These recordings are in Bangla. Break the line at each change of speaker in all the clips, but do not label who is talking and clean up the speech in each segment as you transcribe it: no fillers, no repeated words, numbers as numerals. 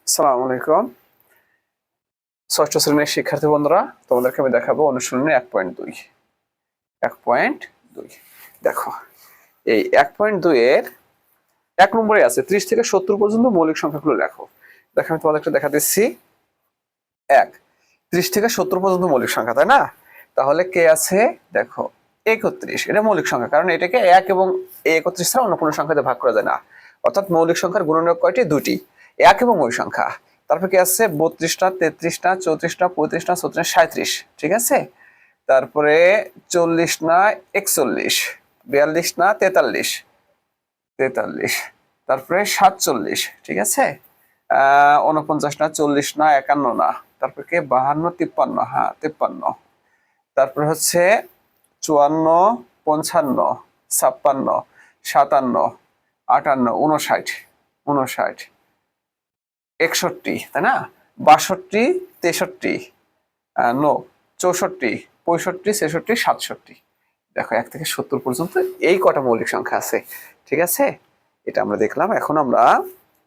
আসসালামু আলাইকুম। ষষ্ঠ শ্রেণীর শিক্ষার্থী বন্ধুরা, তোমাদেরকে আমি দেখাবো অনুশীলনী 1.2। 1.2 দেখো, এই 1.2 এর 1 নম্বরে আছে 30 থেকে 70 পর্যন্ত মৌলিক সংখ্যাগুলো লেখো। দেখো আমি তোমাদেরকে দেখা দিচ্ছি। 30 থেকে 70 পর্যন্ত মৌলিক সংখ্যা, তাই না? তাহলে কে আছে? দেখো 31, এটা মৌলিক সংখ্যা, কারণ এটাকে 1 এবং 31 ছাড়া অন্য কোনো সংখ্যাতে ভাগ করা যায় না। অর্থাৎ মৌলিক সংখ্যার গুণনীয়ক কয়টি? দুটি, 1 এবং ওই সংখ্যা। তারপর কি আছে? 32টা, 33টা, 34টা, 35টা, 36, 37, ঠিক আছে। তারপরে 40 না 41, 42 না 43, 43, তারপরে 47, ঠিক আছে। 49 না 40 না 51 না, তারপরে কে? 52, 53, হ্যাঁ 53, তারপরে হচ্ছে 54, 55, 56, 57, 58, 59, 59, 61, তাই না? 62, 63, 64, 65, 66, 67। দেখো 1 থেকে 70 পর্যন্ত এই কটা মৌলিক সংখ্যা আছে, ঠিক আছে। এটা আমরা দেখলাম। এখন আমরা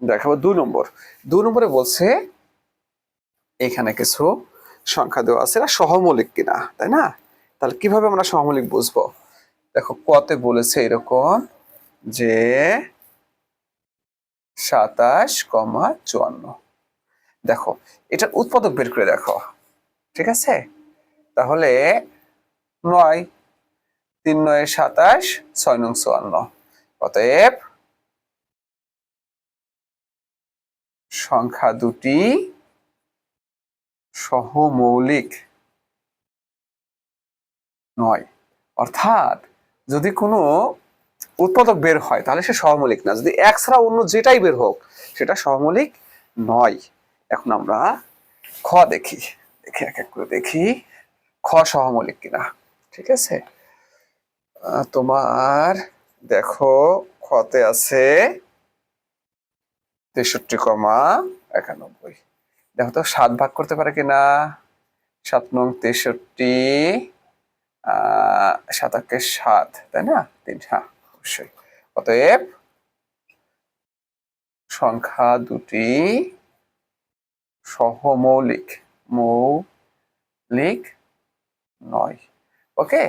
দেখাবো 2 নম্বর। 2 নম্বরে বলছে এখানে কিছু সংখ্যা দেওয়া আছে, না সহমৌলিক কিনা, তাই না? তাহলে কিভাবে আমরা সহমৌলিক বুঝবো? দেখো কতে বলেছে এরকম যে 27,54। দেখো এটার উৎপাদক বের করে দেখো, ঠিক আছে। তাহলে 9, 3 9 27, 6 9 54। অতএব সংখ্যা দুটি সহমৌলিক নয়। অর্থাৎ যদি কোনো উৎপাদক বের হয় তাহলে সে সহমৌলিক না, যদি এক ছাড়া অন্য যেটাই বের হোক সেটা সহমৌলিক নয়। এখন আমরা খ দেখি, দেখি এক এক করে দেখি খ সহমৌলিক কিনা, ঠিক আছে। তোমার দেখো খতে আছে 63,91। দেখো তো 7 ভাগ করতে পারে কিনা? 7 নং 63, 7 একে 7, তাই না? 3, হ্যাঁ অবশ্যই। অতএব সংখ্যা দুটি সহমৌলিক মৌলিক নয়। ওকে,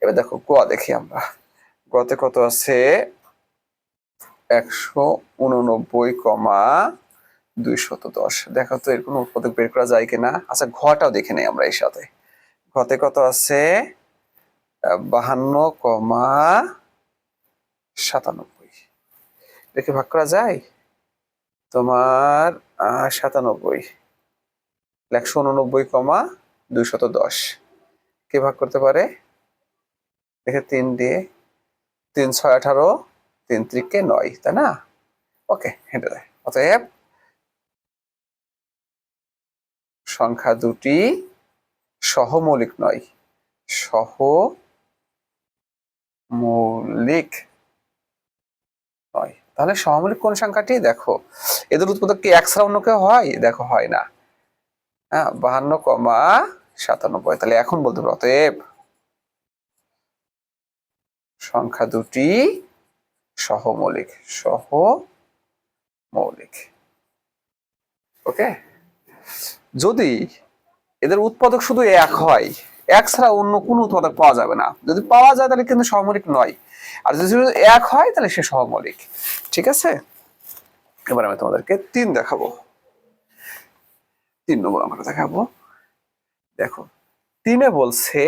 এবার দেখো গ দেখি আমরা। গতে কত আছে? 189,210। দেখো তো এর কোনো উৎপাদক বের করা যায় কিনা। আচ্ছা ঘটাও দেখে নেই আমরা এর সাথে। ঘতে কত আছে? 52,97। দেখে ভাগ করা যায়? তোমার 97, 189,210 কে ভাগ করতে পারে? দেখে 3 দিয়ে, 3 6 18, 3 3 9, তাই না? ওকে, হেঁটে দেয়। অতএব সংখ্যা দুটি সহমৌলিক নয়। সহমৌলিক নয়। তাহলে সহমৌলিক কোন সংখ্যাটি? দেখো এদের উৎপাদক কি এক ছাড়া অন্য কেউ হয়? দেখো হয় না। হ্যাঁ 52,97। তাহলে এখন বলতে পারো অতএব সংখ্যা দুটি সহমৌলিক। সহমৌলিক। ওকে, যদি এদের উৎপাদক শুধু এক হয়, এক ছাড়া অন্য কোনো উৎপাদক পাওয়া যাবে না, যদি পাওয়া যায় তাহলে কিন্তু সহমৌলিক নয়। আর যদি শুধু এক হয় তাহলে সে সহমৌলিক, ঠিক আছে। এবার আমি তোমাদেরকে 3 দেখাবো। 3 নম্বর আমরা দেখাবো। দেখো 3-এ বলছে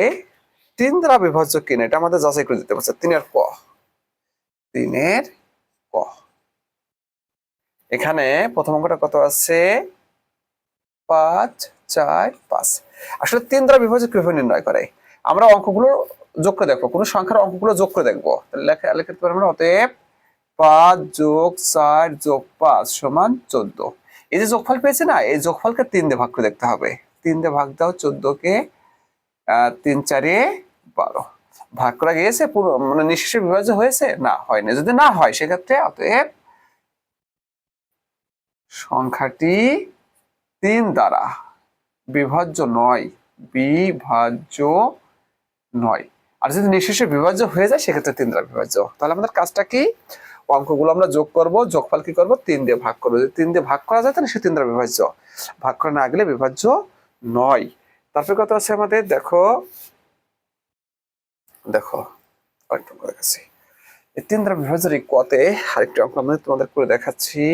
3 দ্বারা বিভাজ্য কিনা, এটা আমাদের যাচাই করে দিতে পারছে। 3-এর ক, 3-এর ক। এখানে প্রথম অঙ্কটা কত আছে? 5 4 5। আসলে 3 দ্বারা বিভাজ্য কিভাবে নির্ণয় করে? আমরা অঙ্কগুলো যোগ করে দেখবো, কোনো সংখ্যার অঙ্কগুলো যোগ করে দেখবো। তাহলে লিখতে পারবো না। অতএব 5 যোগ 4 যোগ 5 সমান 14। এই যে যোগফল পেয়েছে না, এই যোগফলকে 3 দিয়ে ভাগ করে দেখতে হবে। 3 দিয়ে ভাগ দাও 14-কে, 3 4 12। ভাগ করা গিয়েছে? পুরো মানে নিঃশেষে বিভাজ্য হয়েছে? না, হয়নি। যদি না হয় সেক্ষেত্রে অতএব সংখ্যাটি 3 দ্বারা বিভাজ্য নয়। বিভাজ্য নয়। আর যদি নিঃশেষে বিভাজ্য হয়ে যায় সেক্ষেত্রে 3 দ্বারা বিভাজ্য। তাহলে আমাদের কাজটা কি? অঙ্কগুলো আমরা যোগ করব, যোগফল কি করব 3 দিয়ে ভাগ করব। যদি 3 দিয়ে ভাগ করা যায় তাহলে সে 3 দ্বারা বিভাজ্য, ভাগ করা না গেলে বিভাজ্য নয়। তারপরে কত আছে আমাদের, দেখো দেখো আরেকটা অঙ্ক দেখাচ্ছি। এই 3 দ্বারা বিভাজ্যের কতে আরেকটা অঙ্ক আমি তোমাদের করে দেখাচ্ছি।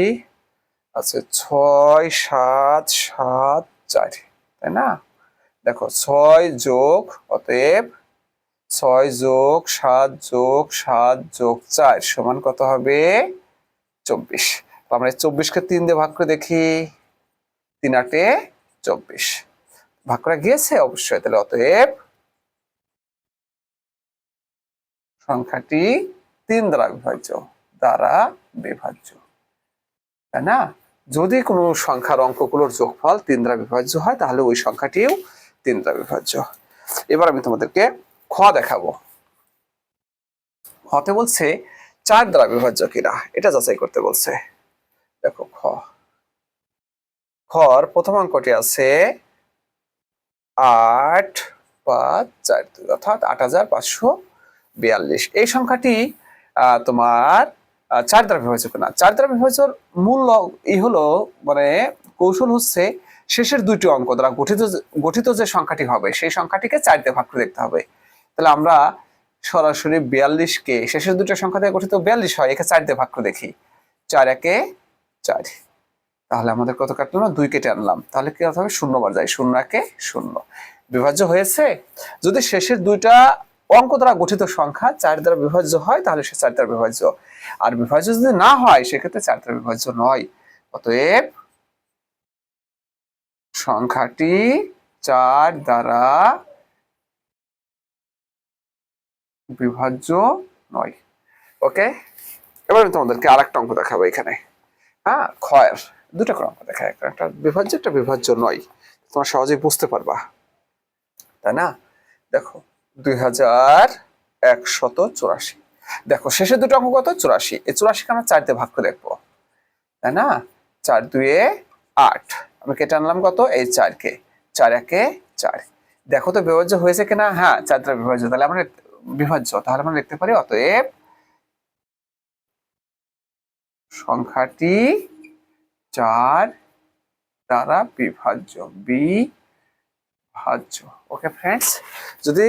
আছে 6 7 7 4, তাই না? দেখো 6 যোগ, অতএব 6 যোগ 7 যোগ 7 যোগ 4 সমান কত হবে 24। আমরা 24কে 3 দিয়ে ভাগ করে দেখি, 3 8 24 ভাগ করা গিয়েছে অবশ্যই। তাহলে অতএব সংখ্যাটি 3 দ্বারা বিভাজ্য, দ্বারা বিভাজ্য, তাই না? যদি কোনো সংখ্যার অঙ্কগুলোর যোগফল 3 দ্বারা বিভাজ্য হয় তাহলে ওই সংখ্যাটিও 3 দ্বারা বিভাজ্য। এবার আমি তোমাদেরকে খ দেখাবো। খতে বলছে 4 দ্বারা বিভাজ্য কিনা এটা যাচাই করতে বলছে। দেখো খর প্রথম অঙ্কটি আছে 8 5 4 2 অর্থাৎ 8542। এই সংখ্যাটি তোমার 4 দ্বারা বিভাজ্য কিনা। 4 দ্বারা বিভাজ্যর মূল হলো মানে কৌশল হচ্ছে শেষের দুইটি অঙ্ক দ্বারা গঠিত যে সংখ্যাটি হবে সেই সংখ্যাটিকে 4 দিয়ে ভাগ করে দেখতে হবে। তাহলে আমরা সরাসরি 42কে শেষের দুটো সংখ্যা দিয়ে গঠিত 42 হয়, একে 4 দিয়ে ভাগ করে দেখি। 4 একে 4, তাহলে আমাদের কত কাটলো না 2 কেটে আনলাম, তাহলে কি হবে 0 বার যায়, 0 একে 0 বিভাজ্য হয়েছে। যদি শেষের দুইটা অঙ্ক দ্বারা গঠিত সংখ্যা 4 দ্বারা বিভাজ্য হয় তাহলে সে 4 দ্বারা বিভাজ্য, আর বিভাজ্য যদি না হয় সেক্ষেত্রে 4 দ্বারা বিভাজ্য নয়। অতএব সংখ্যাটি 4 দ্বারা বিভাজ্য নয়। ওকে, এবার আমি তোমাদেরকে আরেকটা অঙ্ক দেখাবো এখানে। হ্যাঁ, ক্ষয়ের দুটো করে অঙ্ক দেখায়, একটা বিভাজ্য একটা বিভাজ্য নয়, তোমরা সহজেই বুঝতে পারবা, তাই না? দেখো 2184। দেখো শেষের দুটো অঙ্ক কত 84, এই 84কে আমরা 4 দিয়ে ভাগ করে দেখবো, তাই না? 4 2 8, আমি কেটে আনলাম কত এই 4 কে, 4 একে 4। দেখো তো বিভাজ্য হয়েছে কিনা, হ্যাঁ 4 দ্বারা বিভাজ্য, তাহলে আমরা বিভাজ্য, তাহলে আমরা লিখতে পারি অতএব সংখ্যাটি 4 দ্বারা বিভাজ্য, বিভাজ্য। ওকে ফ্রেন্ডস, যদি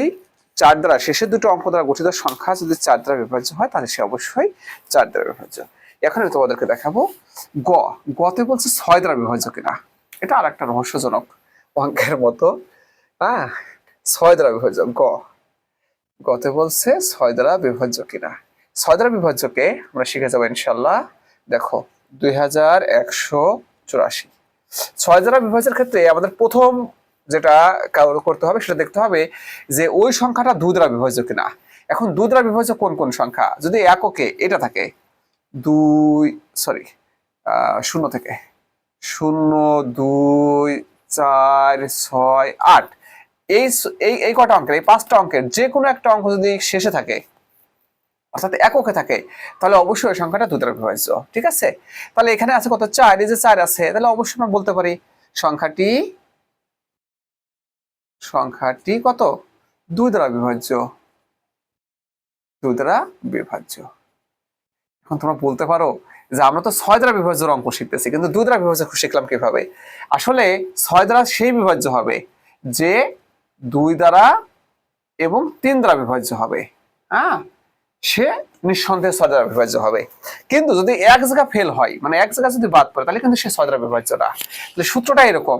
4 দ্বারা শেষের দুটো অঙ্ক দ্বারা গঠিত সংখ্যা যদি 4 দ্বারা বিভাজ্য হয় তাহলে সে অবশ্যই 4 দ্বারা বিভাজ্য। এখন আমি তোমাদেরকে দেখাবো গতে বলছে 6 দ্বারা বিভাজ্য কিনা। এটা আর একটা রহস্যজনক অঙ্কের মতো। হ্যাঁ, 6 দ্বারা বিভাজ্য, গতে বলছে 6 দ্বারা বিভাজ্য কিনা। 6 দ্বারা বিভাজ্যকে আমরা শিখে যাবো ইনশাল্লাহ। দেখো 2184, 6 দ্বারা বিভাজ্যের ক্ষেত্রে আমাদের প্রথম যেটা করতে হবে সেটা দেখতে হবে যে ওই সংখ্যাটা 2 দ্বারা বিভাজ্য কিনা। এখন 2 দ্বারা বিভাজ্য কোন কোন সংখ্যা, যদি এককে এটা থাকে 0 থেকে 0 2 4 6 8, এই কটা অঙ্কের, এই 5টা অঙ্কের যে কোনো একটা অঙ্ক যদি শেষে থাকে অর্থাৎ এককে থাকে তাহলে অবশ্যই সংখ্যাটা 2 দ্বারা বিভাজ্য। ঠিক আছে, তাহলে এখানে আছে কত 4, এই যে 4 আছে, তাহলে অবশ্যই আমরা বলতে পারি সংখ্যাটি কত 2 দ্বারা বিভাজ্য, 2 দ্বারা বিভাজ্য। এখন তোমরা বলতে পারো যে আমরা তো 6 দ্বারা বিভাজ্যের অঙ্ক শিখতেছি কিন্তু 2 দ্বারা বিভাজ্য শিখলাম কিভাবে। আসলে 6 দ্বারা সেই বিভাজ্য হবে যে 2 দ্বারা এবং 3 দ্বারা বিভাজ্য হবে। হ্যাঁ, সে নিঃসন্দেহে 6 দ্বারা বিভাজ্য হবে। কিন্তু যদি এক জায়গা ফেল হয়, মানে এক জায়গা যদি বাদ পড়ে, তাহলে কিন্তু সে 6 দ্বারা বিভাজ্য না। তাহলে সূত্রটা এরকম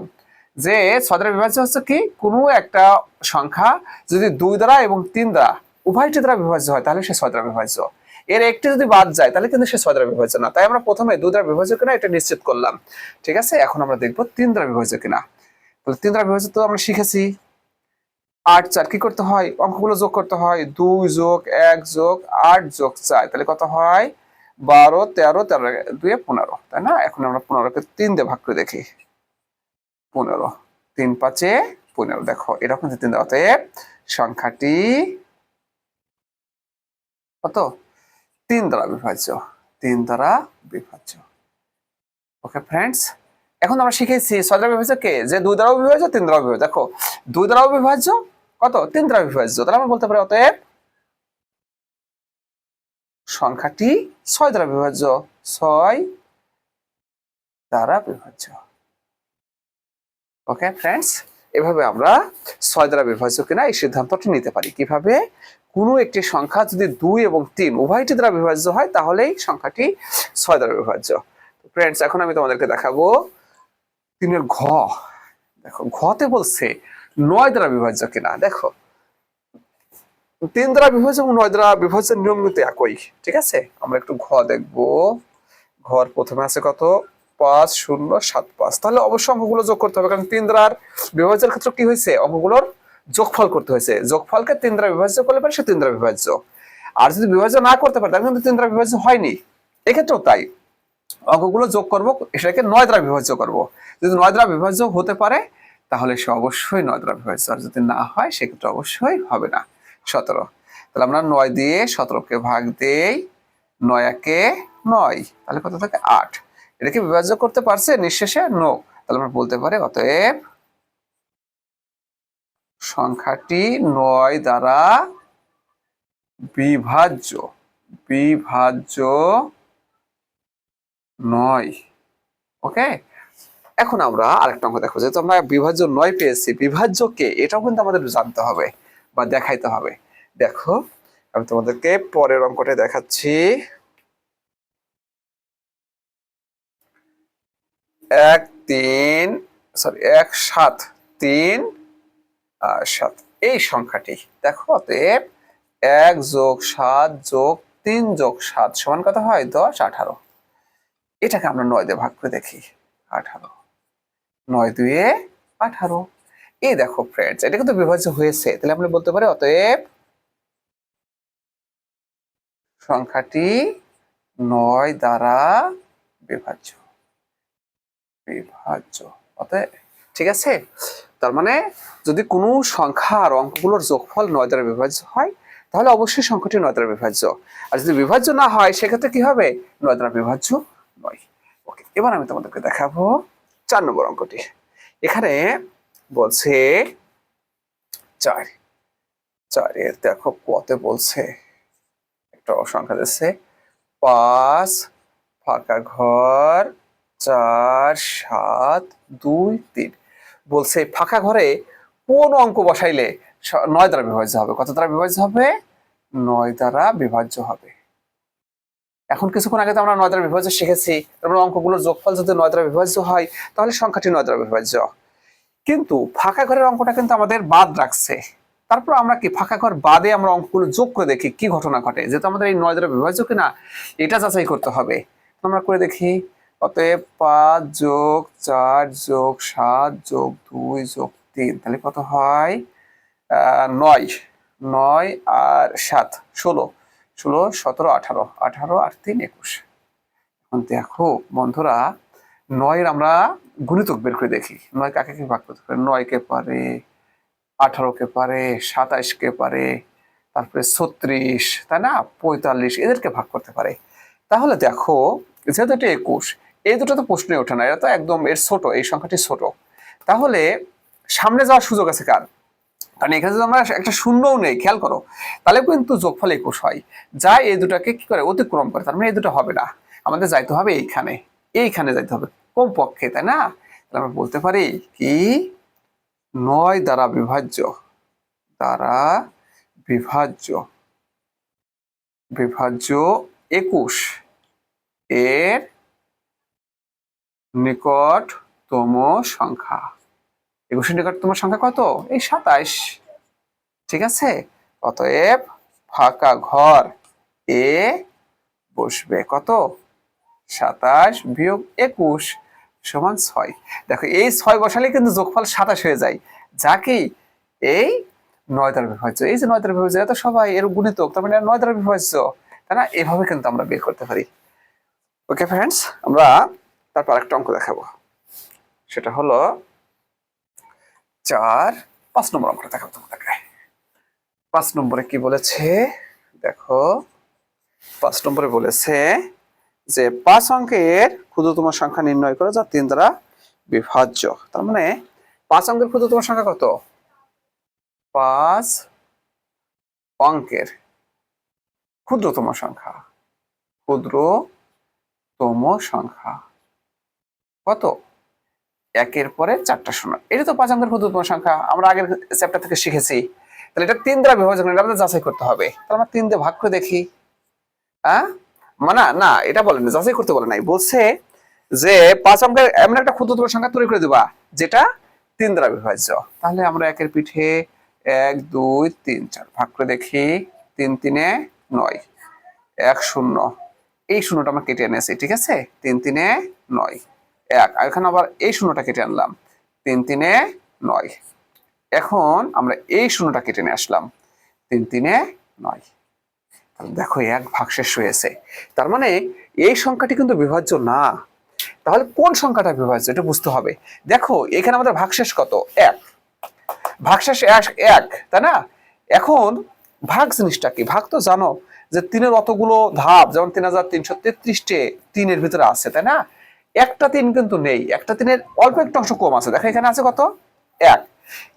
যে 6 দ্বারা বিভাজ্য হচ্ছে কি, কোনো একটা সংখ্যা যদি 2 দ্বারা এবং 3 দ্বারা উভয়টি দ্বারা বিভাজ্য হয় তাহলে সে 6 দ্বারা বিভাজ্য। এর একটি যদি বাদ যায় তাহলে কিন্তু সে 6 দ্বারা বিভাজ্য না। তাই আমরা প্রথমে 2 দ্বারা বিভাজ্য কিনা এটা নিশ্চিত করলাম। ঠিক আছে, এখন আমরা দেখবো 3 দ্বারা বিভাজ্য কিনা। তাহলে 3 দ্বারা বিভাজ্য তো আমরা শিখেছি, 8 4 কি করতে হয়, অঙ্কগুলো যোগ করতে হয়, 2 যোগ 1 যোগ 8 যোগ 4, তাহলে কত হয় 12 13 13 2 15, তাই না? এখন আমরা 15কে 3 দিয়ে ভাগ করে দেখি, 15 3 5 15। দেখো এরকম 3 দেওয়া, অতএব সংখ্যাটি কত 3 দ্বারা বিভাজ্য, 3 দ্বারা বিভাজ্য। ওকে ফ্রেন্ডস, এখন আমরা শিখেছি 6 দ্বারা বিভাজ্য কে, যে 2 দ্বারাও বিভাজ্য 3 দ্বারাও বিভাজ্য। দেখো 2 দ্বারাও বিভাজ্য কত 3 দ্বারা বিভাজ্য, তাহলে আমরা বলতে পারি অতএব সংখ্যাটি 6 দ্বারা বিভাজ্য, 6 দ্বারা বিভাজ্য। ওকে ফ্রেন্ডস, এভাবে আমরা 6 দ্বারা বিভাজ্য কিনা এই সিদ্ধান্তটি নিতে পারি। কিভাবে? কোনো একটি সংখ্যা যদি 2 এবং 3 উভয়টি দ্বারা বিভাজ্য হয় তাহলেই সংখ্যাটি 6 দ্বারা বিভাজ্য। ফ্রেন্ডস, এখন আমি তোমাদেরকে দেখাবো 3 এর ঘ। দেখো ঘতে বলছে 9 দ্বারা বিভাজ্য কিনা। দেখো 3 দ্বারা বিভাজ্য এবং 9 দ্বারা বিভাজ্যের নিয়ম কিন্তু একই, ঠিক আছে? আমরা একটু ঘ দেখবো। ঘর প্রথমে আছে কত? 5 0 7 5। তাহলে অবশ্যই অঙ্কগুলো যোগ করতে হবে, কারণ 3 দ্বারা বিভাজ্যের ক্ষেত্রে কি হয়েছে? অঙ্কগুলোর যোগফল করতে হয়েছে। যোগফলকে 3 দ্বারা বিভাজ্য করলে পরে সে 3 দ্বারা বিভাজ্য। আর যদি বিভাজ্য না করতে পারে তাহলে কিন্তু 3 দ্বারা বিভাজ্য হয়নি। এক্ষেত্রেও তাই, অঙ্কগুলো যোগ করব, সেটাকে 9 দ্বারা বিভাজ্য করব। যদি 9 দ্বারা বিভাজ্য হতে পারে তাহলে সে অবশ্যই 9 দ্বারা বিভাজ্য, আর যদি না হয় সেক্ষেত্রে অবশ্যই হবে না। 17, তাহলে আমরা 9 দিয়ে 17কে ভাগ দেই, 9 একে 9, তাহলে কত থাকে? 8। এটাকে বিভাজ্য করতে পারছে নিঃশেষে? নো। তাহলে আমরা বলতে পারি অতএব সংখ্যাটি 9 দ্বারা বিভাজ্য, বিভাজ্য নয়। ওকে, এখন আমরা আরেকটা অঙ্ক দেখো। যেহেতু আমরা বিভাজ্য 9 পেয়েছি, বিভাজ্য কে এটাও কিন্তু আমাদের জানতে হবে বা দেখাইতে হবে। দেখো আমি তোমাদেরকে পরের অঙ্কটা দেখাচ্ছি। 1 3 সরি 1 7 3 7 এই সংখ্যাটি দেখো, অতএব 1 যোগ 7 যোগ 3 যোগ 7 সমান কত হয়? 10 18। এটাকে আমরা 9 দিয়ে ভাগ করে দেখি। 18, 9 দুয়ে 18। এই দেখো ফ্রেন্ডস, এটা কিন্তু বিভাজ্য হয়েছে। তাহলে আমরা বলতে পারি অতএব সংখ্যাটি 9 দ্বারা বিভাজ্য, বিভাজ্য। অতএব ঠিক আছে, তার মানে যদি কোনো সংখ্যার অঙ্কগুলোর যোগফল 9 দ্বারা বিভাজ্য হয় তাহলে অবশ্যই সংখ্যাটি 9 দ্বারা বিভাজ্য। আর যদি বিভাজ্য না হয় সেক্ষেত্রে কি হবে? 9 দ্বারা বিভাজ্য নয়। ওকে, এবার আমি তোমাদেরকে দেখাবো 4 নম্বর অঙ্কটি। এখানে বলছে 4 এর দেখো কতে বলছে, একটা সংখ্যা দিচ্ছে 5 ফাঁকা ঘর 4 7 2 3। বলছে ফাঁকা ঘরে কোন অঙ্ক বসাইলে 9 দ্বারা বিভাজ্য হবে? কত দ্বারা বিভাজ্য হবে? 9 দ্বারা বিভাজ্য হবে। এখন কিছুক্ষণ আগে তো আমরা 9 দ্বারা বিভাজ্য শিখেছি, তারপর অঙ্কগুলোর যোগফল যদি 9 দ্বারা বিভাজ্য হয় তাহলে সংখ্যাটি 9 দ্বারা বিভাজ্য। কিন্তু ফাঁকা ঘরের অঙ্কটা কিন্তু আমাদের বাদ রাখছে। তারপর আমরা কি ফাঁকা ঘর বাদে আমরা অঙ্কগুলো যোগ করে দেখি কি ঘটনা ঘটে, যেহেতু আমাদের এই 9 দ্বারা বিভাজ্য কিনা এটা যাচাই করতে হবে। আমরা করে দেখি। অতএব 5 যোগ 4 যোগ 7 যোগ 2 যোগ 3, তাহলে কত হয়? 9, 9 আর 7 16, 16 17 18, 18 আর 3 21। এখন দেখো বন্ধুরা, 9 এর আমরা গুণিতক বের করে দেখি। 9 কাকে কি ভাগ করতে পারে? 9 কে পারে, 18 কে পারে, 27 কে পারে, তারপরে 36, তাই না, 45, এদেরকে ভাগ করতে পারে। তাহলে দেখো যেহেতু এটা 21, এই দুটো তো প্রশ্নই ওঠে না, এটা তো একদম এর ছোট, এই সংখ্যাটি ছোট। তাহলে সামনে যাওয়ার সুযোগ আছে কার? কারণ এখানে যদি আমরা একটা শূন্যও নেই, খেয়াল করো, তাহলে কিন্তু যোগফল 21 হয়, যা এই দুটাকে কি করে? অতিক্রম করে। তার মানে এই দুটো হবে না, আমাদের যাইতে হবে এইখানে, এইখানে যাইতে হবে কমপক্ষে, তাই না? তাহলে আমরা বলতে পারি কি 9 দ্বারা বিভাজ্য, দ্বারা বিভাজ্য, বিভাজ্য 21 এর নিকটতম সংখ্যা। 21 এর নিকটতম সংখ্যা কত? এই 27। ঠিক আছে, অতএব ফাঁকা ঘর এ বসবে কত? 27 বিয়োগ 21 সমান 6। দেখো এই 6 বসালে কিন্তু যোগফল 27 হয়ে যায়, যা কি এই 9 দ্বারা বিভাজ্য। এই যে 9 দ্বারা বিভাজ্য, এত সবাই এর গুণিতক, তার মানে 9 দ্বারা বিভাজ্য, তাই না? এভাবে কিন্তু আমরা বের করতে পারি। ওকে ফ্রেন্ডস, আমরা তারপর একটা অঙ্ক দেখাবো, সেটা হলো 5 নম্বর অঙ্কটা দেখাবো তোমাদেরকে। 5 নম্বরে কি বলেছে দেখো, 5 নম্বরে বলেছে যে 5 অঙ্কের ক্ষুদ্রতম সংখ্যা নির্ণয় করো যা 3 দ্বারা বিভাজ্য। তার মানে 5 অঙ্কের ক্ষুদ্রতম সংখ্যা কত? 5 অঙ্কের ক্ষুদ্রতম সংখ্যা ক্ষুদ্রতম সংখ্যা কত? একের পরে 4টা শূন্য। এটা তো 5 অঙ্কের ক্ষুদ্রতম সংখ্যা, আমরা আগের চ্যাপ্টার থেকে শিখেছি। তাহলে এটা 3 দ্বারা বিভাজন, এটা আমাদের যাচাই করতে হবে। তাহলে আমরা 3 দিয়ে ভাগ করে দেখি। হ্যাঁ, মানে না, এটা বলেন যাচাই করতে বলে নাই, বলছে যে 5 অঙ্কের এমন একটা ক্ষুদ্রতম সংখ্যা তৈরি করে দিবা যেটা 3 দ্বারা বিভাজ্য। তাহলে আমরা একের পিঠে 1 2 3 4 ভাগ করে দেখি। 3 3 9, 1 0, এই শূন্যটা আমরা কেটে এনেছি, ঠিক আছে? 3 3 9 1, আর এখানে আবার এই শূন্যটা কেটে আনলাম, 3 3 9। এখন আমরা এই শূন্যটা কেটে নিয়ে আসলাম, 3 3 9। তাহলে দেখো 1 ভাগশেষ হয়েছে। তার মানে এই সংখ্যাটি কিন্তু বিভাজ্য না। তাহলে কোন সংখ্যাটা বিভাজ্য এটা বুঝতে হবে। দেখো এখানে আমাদের ভাগশেষ কত? 1, ভাগশেষ 1, তাই না? এখন ভাগ জিনিসটা কি? ভাগ তো জানো যে 3-এর অতগুলো ধাপ, যেমন 3333টে 3-এর ভিতরে আছে, তাই না? একটা 3 কিন্তু নেই, একটা 3-এর অল্প একটু অংশ কম আছে। দেখো এখানে আছে কত? 1।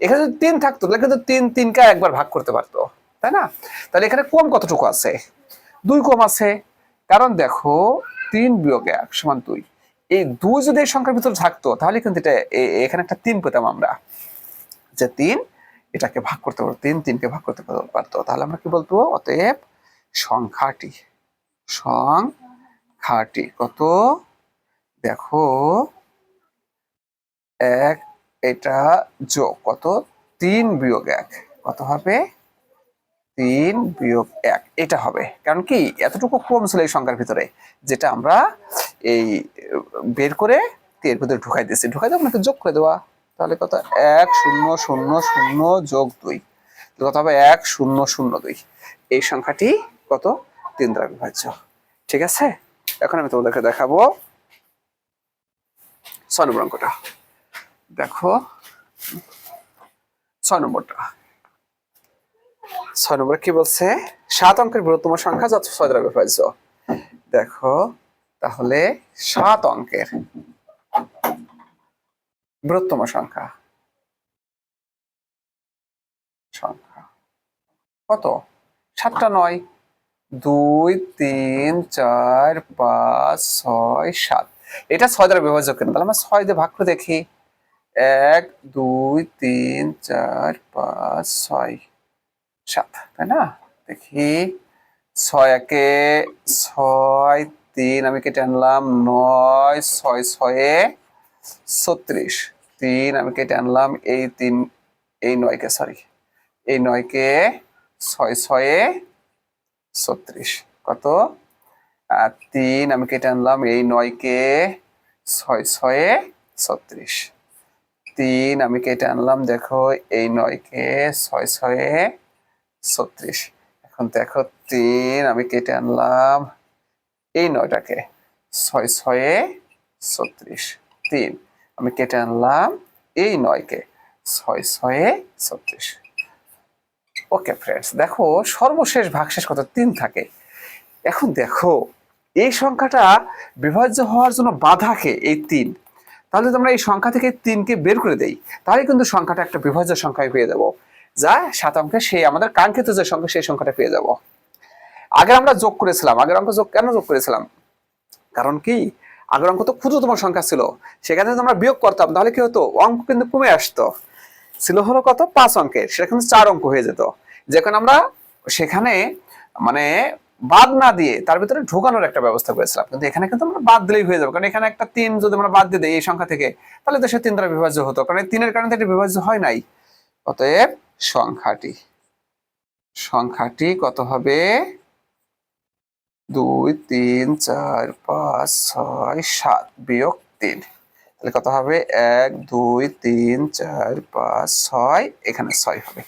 এখানে যদি 3 থাকতো তাহলে কিন্তু 3 3কে একবার ভাগ করতে পারতো, তাই না? তাহলে এখানে কম কতটুকু আছে? 2 কম আছে। কারণ দেখো 3 বিয়োগ 1 সমান 2। এই 2 যদি এই সংখ্যার ভিতরে থাকতো তাহলে কিন্তু এটা এখানে একটা 3 পেতাম আমরা, যে 3 এটাকে ভাগ করতে পারতো, 3 3কে ভাগ করতে পারতো। তাহলে আমরা কি বলবো? অতএব সংখ্যাটি কত? দেখো 1, এটা যোগ কত? 3 বিয়োগ 1 কত হবে? 3 বিয়োগ 1 এটা হবে। কারণ কি এতটুকু কম ছিল এই সংখ্যার ভিতরে, যেটা আমরা এই বের করে এর ভিতরে ঢুকাই দিয়েছি। ঢুকাই দেবো নাকি যোগ করে দেওয়া? তাহলে কত? 1 0 0 0 যোগ 2 কত হবে? 1 0 0 2। এই সংখ্যাটি কত? 3 দ্বারা বিভাজ্য। ঠিক আছে, এখন আমি তোমাদেরকে দেখাবো 6 নম্বর অঙ্কটা। দেখো 6 নম্বরটা। 6 নম্বর কি বলছে? 7 অঙ্কের বৃহত্তম সংখ্যা যা 6 দ্বারা বিভাজ্য। দেখো তাহলে 7 অঙ্কের বৃহত্তম সংখ্যা কত? 7টা নয়। 2 3 4 5 6 7। এটা 6 দ্বারা বিভাজ্য কেন? তাহলে আমরা 6 দিয়ে ভাগ করে দেখি। 1 2 3 4 5 6 7, তাই না? দেখি 6 একে 6, 3 আমি কেটে আনলাম, 9 6 6 36, 3 আমি কেটে আনলাম, এই 3 এই 9 কে, সরি এই 9 কে 6 6 36 কত? 3 আমি কেটে আনলাম, এই 9 কে 6 6 36, 3 আমি কেটে আনলাম, দেখো এই 9 কে 6 6 36। এখন দেখো 3 আমি কেটে আনলাম এই 9টাকে 6 6 36, 3 আমি কেটে আনলাম এই 9 কে 6 6 36। ওকে ফ্রেন্ডস, দেখো সর্বশেষ ভাগশেষ কত? 3 থাকে। এখন দেখো এই সংখ্যাটা বিভাজ্য হওয়ার জন্য বাধা কে? এই 3। তাহলে যদি আমরা এই সংখ্যা থেকে 3কে বের করে দেই তাহলে কিন্তু সংখ্যাটা একটা বিভাজ্য সংখ্যায় পেয়ে যাব, যা 7 অঙ্কের সেই আমাদের কাঙ্ক্ষিত যে সংখ্যা সেই সংখ্যাটা পেয়ে যাব। আগে আমরা যোগ করেছিলাম, আগের অঙ্ক কেন যোগ করেছিলাম? কারণ কি আগের অঙ্ক তো ক্ষুদ্রতম সংখ্যা ছিল, সেখানে যদি আমরা বিয়োগ করতাম তাহলে কি হতো? অঙ্ক কিন্তু কমে আসতো। ছিল হলো কত? 5 অঙ্কের, সেটা কিন্তু 4 অঙ্ক হয়ে যেত। যখন আমরা সেখানে মানে বাদ না দিয়ে তার ভিতরে ঢোকানোর একটা ব্যবস্থা করেছিলাম, কিন্তু এখানে কিন্তু আমরা বাদ দিলেই হয়ে যাবে। কারণ এখানে একটা 3 যদি আমরা বাদ দিয়ে দিই এই সংখ্যা থেকে, তাহলে তো সে 3 দ্বারা বিভাজ্য হতো, কারণ এই 3-এর কারণে এটা বিভাজ্য হয় নাই। অতএব সংখ্যাটি কত হবে? 2 3 4 5 6 7 বিয়োগ 3। তাহলে কত হবে? 1 2 3 4 5 6, এখানে 6 হবে।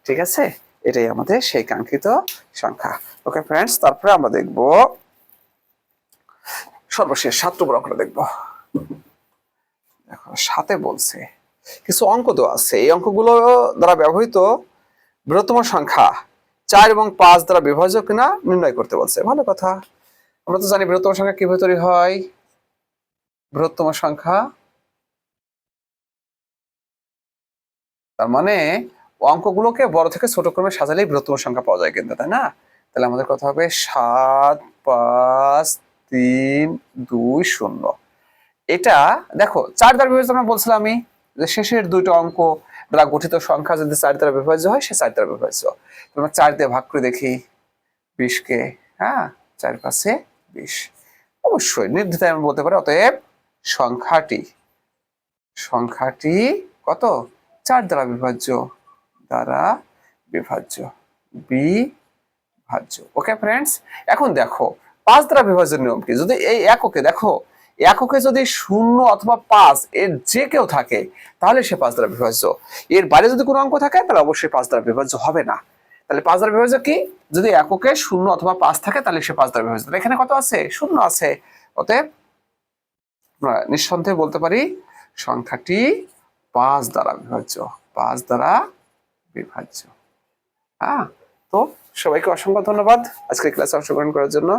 ঠিক আছে, এটাই আমাদের সেই কাঙ্ক্ষিত সংখ্যা। ওকে ফ্রেন্ডস, তারপরে আমরা দেখব সর্বশেষ 7 নম্বর অঙ্কটা দেখব। দেখো 7-এ বলছে কিছু অঙ্ক দেওয়া আছে, এই অঙ্কগুলো দ্বারা ব্যবহৃত বৃহত্তম সংখ্যা 4 এবং 5 দ্বারা বিভাজ্য কিনা নির্ণয় করতে বলছে। ভালো কথা, আমরা তো জানি বৃহত্তম সংখ্যা কিভাবে তৈরি হয়। বৃহত্তম সংখ্যা তার মানে অঙ্কগুলোকে বড় থেকে ছোট ক্রমে সাজালেই বৃহত্তম সংখ্যা পাওয়া যায় কিন্তু, তাই না? তাহলে আমাদের কথা হবে 7 5 3 2 0। এটা দেখো 4 দ্বারা বিভাজ্য আমরা বলছিলাম আমি যে শেষের দুটো অঙ্ক দ্বারা গঠিত সংখ্যা যদি 4 দ্বারা বিভাজ্য হয় সে 4 দ্বারা বিভাজ্য। তোমরা 4 দিয়ে ভাগ করে দেখি 20 কে, হ্যাঁ 4 5 20। অবশ্যই নির্দ্বিধায় আমি বলতে পারি অতএব সংখ্যাটি কত 4 দ্বারা বিভাজ্য, দ্বারা বিভাজ্য, বিভাজ্য। ওকে ফ্রেন্ডস, এখন দেখো 5 দ্বারা বিভাজ্যের নিয়ম কি। যদি এই এককে দেখো, এককে যদি 0 অথবা 5 এর যে কেউ থাকে তাহলে সে 5 দ্বারা বিভাজ্য। এর বাইরে যদি কোনো অঙ্ক থাকে তাহলে অবশ্যই 5 দ্বারা বিভাজ্য হবে না। তাহলে 5 দ্বারা বিভাজ্য কি, যদি এককে 0 অথবা 5 থাকে তাহলে সে 5 দ্বারা বিভাজ্য। এখানে কত আছে, 0 আছে। অতএব আমরা নিঃসন্দেহে বলতে পারি সংখ্যাটি 5 দ্বারা বিভাজ্য, 5 দ্বারা বিভাজ্য। হ্যাঁ, তো সবাইকে অসংখ্য ধন্যবাদ আজকের ক্লাসে অংশগ্রহণ করার জন্য।